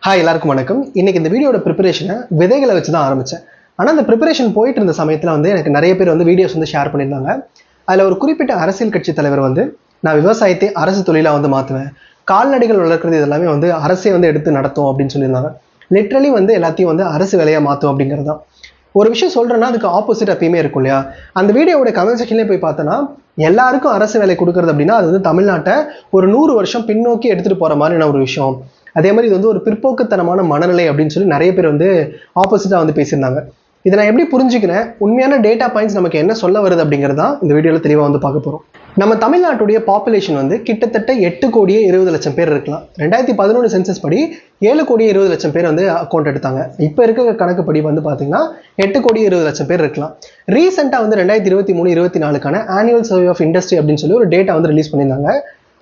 Hi எல்லாருக்கும் வணக்கம். இன்னைக்கு இந்த வீடியோட ப்ரிப்பரேஷனை விதைகளை வச்சு தான் ஆரம்பித்தேன். ஆனால் அந்த ப்ரிப்பரேஷன் போயிட்டு இருந்த சமயத்தில் எனக்கு நிறைய பேர் வீடியோஸ் ஷேர் பண்ணியிருந்தாங்க. அதில் ஒரு குறிப்பிட்ட அரசியல் கட்சி தலைவர் நான் விவசாயத்தை அரசு தொழிலாக மாற்றுவேன், கால்நடைகள் வளர்க்குறது இதெல்லாமே அரசே எடுத்து நடத்தும் அப்படின்னு சொல்லியிருந்தாங்க. லிட்ரலி எல்லாத்தையும் அரசு வேலையாக மாற்றும் அப்படிங்கிறது தான். ஒரு விஷயம் சொல்கிறேன்னா அதுக்கு ஆப்போசிட் எப்பயுமே இருக்கும் இல்லையா? அந்த வீடியோட கமெண்ட் செக்ஷன்லேயே போய் பார்த்தோன்னா எல்லாருக்கும் அரசு வேலை கொடுக்குறது அப்படின்னா அது தமிழ்நாட்டை ஒரு 100 வருஷம் பின்னோக்கி எடுத்துகிட்டு போகிற மாதிரியான ஒரு விஷயம். அதே மாதிரி இது ஒரு பிற்போக்குத்தனமான மனநிலை அப்படின்னு சொல்லி நிறைய பேர் ஆப்போசிட்டாக பேசியிருந்தாங்க. இதை நான் எப்படி புரிஞ்சுக்கிறேன், உண்மையான டேட்டா பாயிண்ட்ஸ் நமக்கு என்ன சொல்ல வருது அப்படிங்கிறது தான் இந்த வீடியோவில் தெளிவாக பார்க்க போகிறோம். நம்ம தமிழ்நாட்டுடைய பாப்புலேஷன் கிட்டத்தட்ட 8,20,00,000 பேர் இருக்கலாம். 2011 சென்சஸ் படி 7,20,00,000 பேர் அக்கௌண்ட் எடுத்தாங்க. இப்போ இருக்க கணக்குப்படி பார்த்தீங்கன்னா 8,20,00,000 பேர் இருக்கலாம். ரீசெண்டாக 2023-24 ஆனுவல் சர்வே ஆஃப் இண்டஸ்ட்ரி அப்படின்னு சொல்லி ஒரு டேட்டா ரிலீஸ் பண்ணியிருந்தாங்க.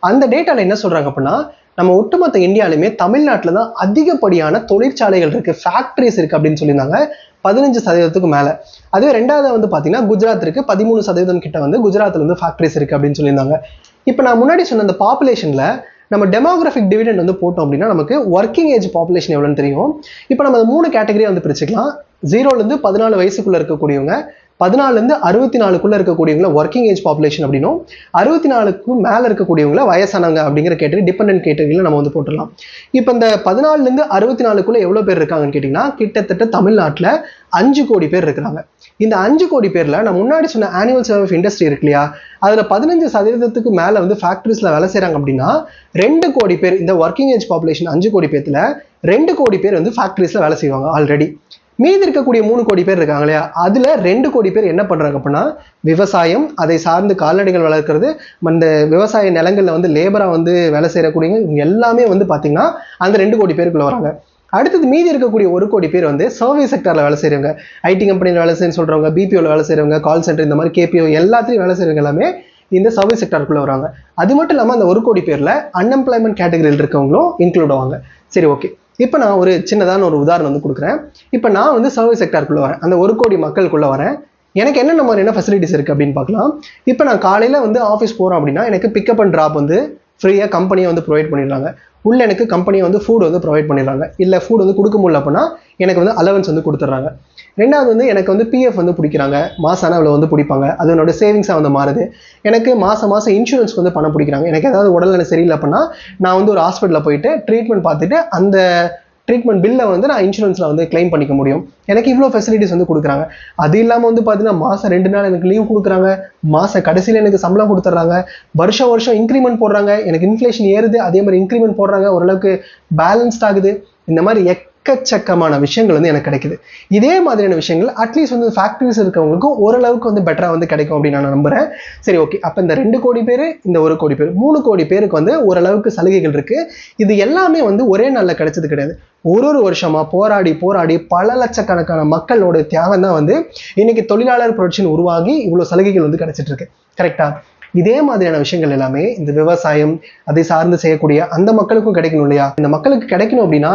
அந்த டேட்டாவில் என்ன சொல்கிறாங்க அப்படின்னா, நம்ம ஒட்டுமொத்த இந்தியாவிலுமே தமிழ்நாட்டில் தான் அதிகப்படியான தொழிற்சாலைகள் இருக்குது, ஃபேக்ட்ரிஸ் இருக்குது அப்படின்னு சொல்லியிருந்தாங்க. 15% மேலே. அதுவே ரெண்டாவது பார்த்தீங்கன்னா குஜராத் இருக்குது, 13% கிட்ட குஜராத்தில் ஃபேக்ட்ரிஸ் இருக்குது அப்படின்னு சொல்லியிருந்தாங்க. இப்போ நான் முன்னாடி சொன்ன அந்த பாப்புலேஷனில் நம்ம டெமோகிராஃபிக் டிவிடெண்ட் போட்டோம் அப்படின்னா நமக்கு ஒர்க்கிங் ஏஜ் பாப்புலேஷன் எவ்வளோன்னு தெரியும். இப்போ நம்ம 3 கேட்டகரியாக பிரிச்சுக்கலாம். 0லேருந்து 14 வயசுக்குள்ளே இருக்கக்கூடியவங்க, 14லேருந்து 64க்குள்ளே இருக்கக்கூடியவங்கள ஒர்க்கிங் ஏஜ் பாப்புலேஷன் அப்படின்னும், 64க்கு மேலே இருக்கக்கூடியவங்கள வயசானவங்க அப்படிங்கிற கேட்டகரி டிபெண்டன்ட் கேட்டகரியில் நம்ம போட்டுடலாம். இப்போ இந்த 14லேருந்து 64க்குள்ளே எவ்வளோ பேர் இருக்காங்கன்னு கேட்டிங்கன்னா கிட்டத்தட்ட தமிழ்நாட்டில் 5 கோடி பேர் இருக்கிறாங்க. இந்த 5 கோடி பேரில் நான் முன்னாடி சொன்ன ஆனுவல் சர்வே ஆஃப் இண்டஸ்ட்ரி இருக்கு இல்லையா, அதில் 15% மேலே ஃபேக்ட்ரிஸில் வேலை செய்கிறாங்க அப்படின்னா 2 கோடி பேர், இந்த ஒர்க்கிங் ஏஜ் பாப்புலேஷன் 5 கோடி பேர்த்தில் 2 கோடி பேர் ஃபேக்ட்ரிஸில் வேலை செய்வாங்க ஆல்ரெடி. மீதி இருக்கக்கூடிய 3 கோடி பேர் இருக்காங்க இல்லையா, அதில் 2 கோடி பேர் என்ன பண்ணுறாங்க அப்படின்னா விவசாயம், அதை சார்ந்து கால்நடைகள் வளர்க்குறது, அந்த விவசாய நிலங்களில் லேபராக வேலை செய்யக்கூடியவங்க, இவங்க எல்லாமே பார்த்தீங்கன்னா அந்த 2 கோடி பேருக்குள்ள வராங்க. அடுத்தது மீதி இருக்கக்கூடிய 1 கோடி பேர் சர்வீஸ் செக்டரில் வேலை செய்கிறவங்க, ஐடி கம்பெனியில் வேலை செய்யணும்னு சொல்கிறவங்க, பிபிஓவில் வேலை செய்கிறவங்க, கால் சென்டர் இந்த மாதிரி கேபிஓ எல்லாத்துலையும் வேலை செய்கிறவங்க எல்லாமே இந்த சர்வீஸ் செக்டருக்குள்ளே வராங்க. அது மட்டும் இல்லாமல் அந்த 1 கோடி பேரில் அன்எம்ப்ளாய்மெண்ட் கேட்டகரியில் இருக்கவங்களும் இன்க்ளூட் ஆவாங்க. சரி, ஓகே. இப்போ நான் ஒரு சின்னதான ஒரு உதாரணம் கொடுக்குறேன். இப்போ நான் சர்வீஸ் செக்டருக்குள்ளே வரேன், அந்த 1 கோடி மக்களுக்குள்ளே வரேன். எனக்கு என்னென்ன மாதிரியான ஃபெசிலிட்டிஸ் இருக்குது அப்படின்னு பார்க்கலாம். இப்போ நான் காலையில் ஆஃபீஸ் போகிறோம் அப்படின்னா எனக்கு பிக்கப் அண்ட் ட்ராப் ஃப்ரீயாக கம்பெனியை ப்ரொவைட் பண்ணிடுறாங்க. உள்ள எனக்கு கம்பெனியை ஃபுட் ப்ரொவைட் பண்ணிடுறாங்க. இல்லை ஃபுட் கொடுக்க முடியல அப்படின்னா எனக்கு அலவன்ஸ் கொடுத்துட்றாங்க. ரெண்டாவது எனக்கு பிஎஃப் பிடிக்கிறாங்க, மாசான அவ்வளோ பிடிப்பாங்க, அது என்னோட சேவிங்ஸாக மாறுது. எனக்கு மாதம் இன்சூரன்ஸ் பணம் பிடிக்கிறாங்க. எனக்கு ஏதாவது உடல்நிலை சரியில்லை அப்படின்னா நான் ஒரு ஹாஸ்பிட்டலில் போயிட்டு ட்ரீட்மெண்ட் பார்த்துட்டு அந்த ட்ரீட்மெண்ட் பில்லை நான் இன்சூரன்ஸில் கிளைம் பண்ணிக்க முடியும். எனக்கு இவ்வளோ ஃபெசிலிட்டிஸ் கொடுக்குறாங்க. அது இல்லாமல் பார்த்தீங்கன்னா மாதம் 2 நாள் எனக்கு லீவ் கொடுக்குறாங்க, மாதம் கடைசியில் எனக்கு சம்பளம் கொடுத்துட்றாங்க, வருஷம் இன்க்ரிமெண்ட் போடுறாங்க, எனக்கு இன்ஃப்ளேஷன் ஏறுது, அதே மாதிரி இன்க்ரிமெண்ட் போடுறாங்க, ஓரளவுக்கு பேலன்ஸ்ட் ஆகுது. இந்த மாதிரி எக்கச்சக்கமான விஷயங்கள் எனக்கு கிடைக்குது. இதே மாதிரியான விஷயங்கள் அட்லீஸ்ட் ஃபேக்ட்ரிஸ் இருக்கவங்களுக்கு ஓரளவுக்கு பெட்டராக கிடைக்கும் அப்படின்னு நான் நம்புறேன். சரி, ஓகே. அப்போ இந்த 2 கோடி பேர், இந்த 1 கோடி பேர், 3 கோடி பேருக்கு ஓரளவுக்கு சலுகைகள் இருக்கு. இது எல்லாமே ஒரே நாளில் கிடைச்சது கிடையாது. ஒரு வருஷமா போராடி பல லட்சக்கணக்கான மக்களோட தியாகம் தான் இன்னைக்கு தொழிலாளர் புரட்சின்னு உருவாகி இவ்வளவு சலுகைகள் கிடைச்சிட்டு இருக்கு. கரெக்டா? இதே மாதிரியான விஷயங்கள் எல்லாமே இந்த விவசாயம், அதை சார்ந்து செய்யக்கூடிய அந்த மக்களுக்கும் கிடைக்கணும் இல்லையா? இந்த மக்களுக்கு கிடைக்கணும் அப்படின்னா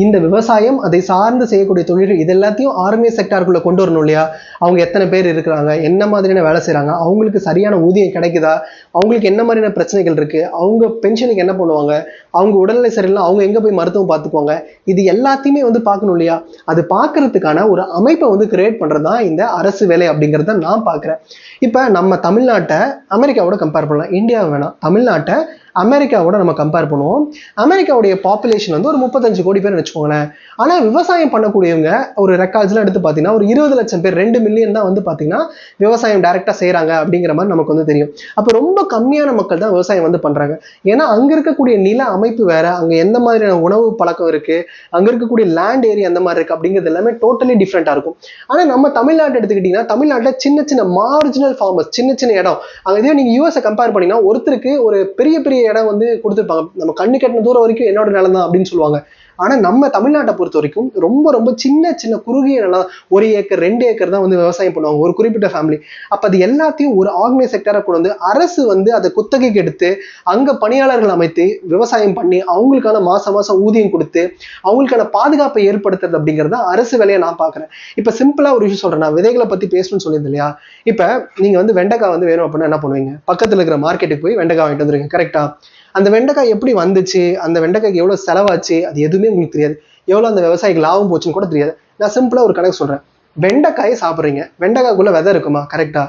இந்த விவசாயம், அதை சார்ந்து செய்யக்கூடிய தொழில்கள் இது எல்லாத்தையும் ஆர்மி செக்டாருக்குள்ள கொண்டு வரணும் இல்லையா? அவங்க எத்தனை பேர் இருக்கிறாங்க, என்ன மாதிரியான வேலை செய்யறாங்க, அவங்களுக்கு சரியான ஊதியம் கிடைக்குதா, அவங்களுக்கு என்ன மாதிரியான பிரச்சனைகள் இருக்கு, அவங்க பென்ஷனுக்கு என்ன பண்ணுவாங்க, அவங்க உடல்நிலை சரியில்லை அவங்க எங்க போய் மருத்துவம் பார்த்துக்குவாங்க, இது எல்லாத்தையுமே பார்க்கணும் இல்லையா? அது பார்க்கறதுக்கான ஒரு அமைப்பை கிரியேட் பண்றதுதான் இந்த அரசு வேலை அப்படிங்கிறத நான் பார்க்கிறேன். இப்ப நம்ம தமிழ்நாட்டை அமெரிக்காவோட கம்பேர் பண்ணலாம், இந்தியாவை வேணாம், தமிழ்நாட்டை அமெரிக்காவோட நம்ம கம்பேர் பண்ணுவோம். அமெரிக்காவுடைய பாப்புலேஷன் ஒரு 35 கோடி பேர் வச்சுக்கோங்களேன். ஆனா விவசாயம் பண்ணக்கூடியவங்க ஒரு ரெக்கார்ட்ஸ்லாம் எடுத்து பார்த்தீங்கன்னா ஒரு 20 லட்சம் பேர், 2 மில்லியன் தான் பார்த்தீங்கன்னா விவசாயம் டைரக்டா செய்யறாங்க அப்படிங்கிற மாதிரி நமக்கு தெரியும். அப்போ ரொம்ப கம்மியான மக்கள் தான் விவசாயம் பண்றாங்க. ஏன்னா அங்க இருக்கக்கூடிய நில அமைப்பு வேற, அங்க எந்த மாதிரியான உணவு பழக்கம் இருக்கு, அங்க இருக்கக்கூடிய லேண்ட் ஏரியா அந்த மாதிரி இருக்கு அப்படிங்கிறது எல்லாமே டோட்டலி டிஃப்ரெண்டா இருக்கும். ஆனா நம்ம தமிழ்நாட்டை எடுத்துக்கிட்டீங்கன்னா தமிழ்நாட்டில் சின்ன மார்ஜினல் ஃபார்மர்ஸ், சின்ன இடம், அங்க இதே நீங்க யூஎஸ் கம்பேர் பண்ணீங்கன்னா ஒருத்தருக்கு ஒரு பெரிய இடம் கொடுத்துருப்பாங்க. நம்ம கண்ணு கட்டின தூரம் வரைக்கும் என்னோட நிலம் தான் அப்படின்னு சொல்லுவாங்க. ஆனா நம்ம தமிழ்நாட்டை பொறுத்த வரைக்கும் ரொம்ப சின்ன குறுகிய நிலம், 1 ஏக்கர் 2 ஏக்கர் தான் விவசாயம் பண்ணுவாங்க ஒரு குறிப்பிட்ட ஃபேமிலி. அப்ப அது எல்லாத்தையும் ஒரு ஆர்கனைஸ் செக்டரா கொண்டு அரசு அதை குத்தகைக்கு எடுத்து அங்க பணியாளர்கள் அமைத்து விவசாயம் பண்ணி அவங்களுக்கான மாசம் ஊதியம் கொடுத்து அவங்களுக்கான பாதுகாப்பை ஏற்படுத்துறது அப்படிங்கறத அரசு வேலையை நான் பாக்குறேன். இப்ப சிம்பிளா ஒரு விஷயம் சொல்றேன், நான் விதைகளை பத்தி பேசணும்னு சொல்லியிருந்தேன் இல்லையா? இப்ப நீங்க வெண்டைக்காய் வேணும் அப்படின்னா என்ன பண்ணுவீங்க? பக்கத்துல இருக்கிற மார்க்கெட்டுக்கு போய் வெண்டைக்காய் வாங்கிட்டு வந்துருங்க. கரெக்டா? அந்த வெண்டைக்காய் எப்படி வந்துச்சு, அந்த வெண்டைக்காய்க்கு எவ்வளவு செலவாச்சு, அது எதுவுமே உங்களுக்கு தெரியாது. எவ்வளவு அந்த விவசாயிக்கு லாபம் போச்சுன்னு கூட தெரியாது. நான் சிம்பிளா ஒரு கணக்கு சொல்றேன். வெண்டைக்காயை சாப்பிட்றீங்க, வெண்டைக்காய்க்குள்ள விதை இருக்குமா? கரெக்டா?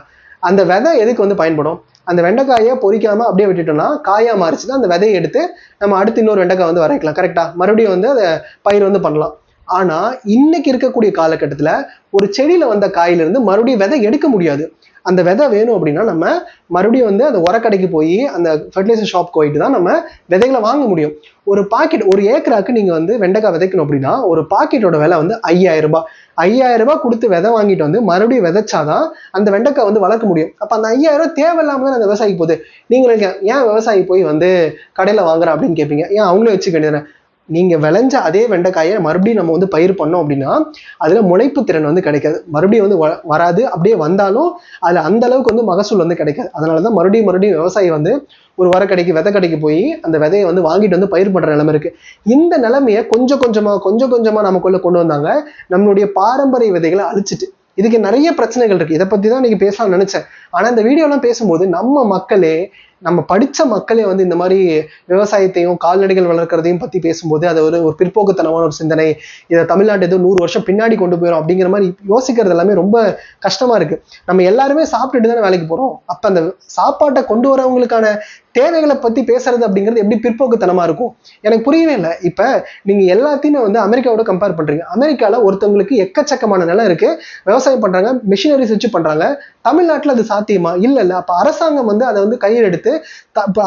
அந்த விதை எதுக்கு வந்து பயன்படும்? அந்த வெண்டைக்காயை பொறிக்காம அப்படியே விட்டுட்டோம்னா காயா மாறிச்சுன்னா அந்த விதையை எடுத்து நம்ம அடுத்து இன்னொரு வெண்டைக்காய் வந்து வரைக்கலாம். கரெக்டா? மறுபடியும் வந்து அதை பயிர் வந்து பண்ணலாம். ஆனா இன்னைக்கு இருக்கக்கூடிய காலகட்டத்துல ஒரு செடியில வந்த காயில இருந்து மறுபடியும் விதை எடுக்க முடியாது. அந்த விதை வேணும் அப்படின்னா நம்ம மறுபடியும் வந்து அந்த உரக்கடைக்கு போய் அந்த ஃபெர்டிலைசர் ஷாப் போயிட்டு தான் நம்ம விதைகளை வாங்க முடியும். ஒரு பாக்கெட், ஒரு ஏக்கராக்கு நீங்க வந்து வெண்டைக்காய் விதைக்கணும் அப்படின்னா ஒரு பாக்கெட்டோட விலை வந்து 5000 ரூபாய். 5000 ரூபாய் கொடுத்து விதை வாங்கிட்டு வந்து மறுபடியும் விதைச்சாதான் அந்த வெண்டைக்காய் வந்து வளர்க்க முடியும். அப்ப அந்த 5000 ரூபாய் தேவையில்லாம தான் அந்த விவசாயிக்கு போகுது. நீங்க ஏன் விவசாயி போய் வந்து கடையில வாங்குற அப்படின்னு கேட்பீங்க. ஏன் அவங்களே வச்சுக்க வேண்டியதானே? நீங்க விளைஞ்ச அதே வெண்டைக்காயை மறுபடியும் நம்ம வந்து பயிர் பண்ணோம் அப்படின்னா அதுல முளைப்பு திறன் வந்து கிடைக்காது, மறுபடியும் வந்து வராது. அப்படியே வந்தாலும் அதுல அந்த அளவுக்கு வந்து மகசூல் வந்து கிடைக்காது. அதனாலதான் மறுபடியும் விவசாயி வந்து ஒரு வரக்கடைக்கு விதை கடைக்கு போய் அந்த விதையை வந்து வாங்கிட்டு வந்து பயிர் பண்ற நிலைமை இருக்கு. இந்த நிலைமையை கொஞ்சம் கொஞ்சமா நமக்குள்ள கொண்டு வந்தாங்க, நம்மளுடைய பாரம்பரிய விதைகளை அழிச்சிட்டு. இதுக்கு நிறைய பிரச்சனைகள் இருக்கு. இதை பத்தி தான் இன்னைக்கு பேசலாம்னு நினைச்சேன். ஆனா இந்த வீடியோ எல்லாம் பேசும்போது நம்ம படிச்ச மக்களே வந்து இந்த மாதிரி விவசாயத்தையும் கால்நடைகள் வளர்க்கறதையும் பத்தி பேசும்போது அது ஒரு பிற்போக்குத்தனமான ஒரு சிந்தனை, இதை தமிழ்நாட்டு ஏதோ 100 வருஷம் பின்னாடி கொண்டு போயிடும் அப்படிங்கிற மாதிரி யோசிக்கிறது எல்லாமே ரொம்ப கஷ்டமா இருக்கு. நம்ம எல்லாருமே சாப்பிட்டுட்டு தானே வேலைக்கு போறோம். அப்ப அந்த சாப்பாட்டை கொண்டு வரவங்களுக்கான தேவைகளை பத்தி பேசுறது அப்படிங்கிறது எப்படி பிற்போக்குத்தனமா இருக்கும்? எனக்கு புரியவே இல்லை. இப்ப நீங்க எல்லாத்தையுமே வந்து அமெரிக்காவோட கம்பேர் பண்றீங்க. அமெரிக்கால ஒருத்தவங்களுக்கு எக்கச்சக்கமான நிலம் இருக்கு, விவசாயம் பண்றாங்க, மிஷினரிஸ் வச்சு பண்றாங்க. தமிழ்நாட்டுல அது சாத்தியமா? இல்ல. அப்ப அரசாங்கம் வந்து அதை வந்து கையில் எடுத்து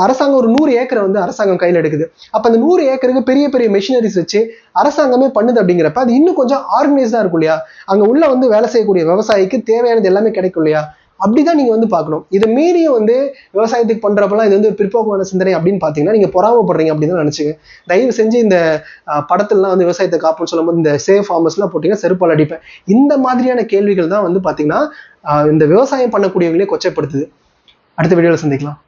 அரசாங்கம் ஒரு 100 ஏக்கரை வந்து அரசாங்கம் கையில் எடுக்குது. அப்ப அந்த 100 ஏக்கருக்கு பெரிய பெரிய மிஷினரிஸ் வச்சு அரசாங்கமே பண்ணுது அப்படிங்கிறப்ப அது இன்னும் கொஞ்சம் ஆர்கனைஸ்டா இருக்கும் இல்லையா? அங்க உள்ள வந்து வேலை செய்யக்கூடிய விவசாயிக்கு தேவையானது எல்லாமே கிடைக்கும் இல்லையா? அப்படிதான் நீங்க வந்து பார்க்கணும். இதை மீறியும் வந்து விவசாயத்துக்கு பண்றப்பெல்லாம் இது வந்து ஒரு பிற்போக்கான சிந்தனை அப்படின்னு பாத்தீங்கன்னா நீங்க பொறாமப்படுறீங்க அப்படின்னு தான் நினைச்சுங்க. தயவு செஞ்சு இந்த படத்துலலாம் வந்து விவசாயத்தை காப்புன்னு சொல்லும்போது இந்த சேவ் ஃபார்மர்ஸ் எல்லாம் போட்டீங்கன்னா செருப்பால் அடிப்பேன். இந்த மாதிரியான கேள்விகள் தான் வந்து பாத்தீங்கன்னா இந்த விவசாயம் பண்ணக்கூடியவங்களே கொச்சைப்படுத்துது. அடுத்த வீடியோல சந்திக்கலாம்.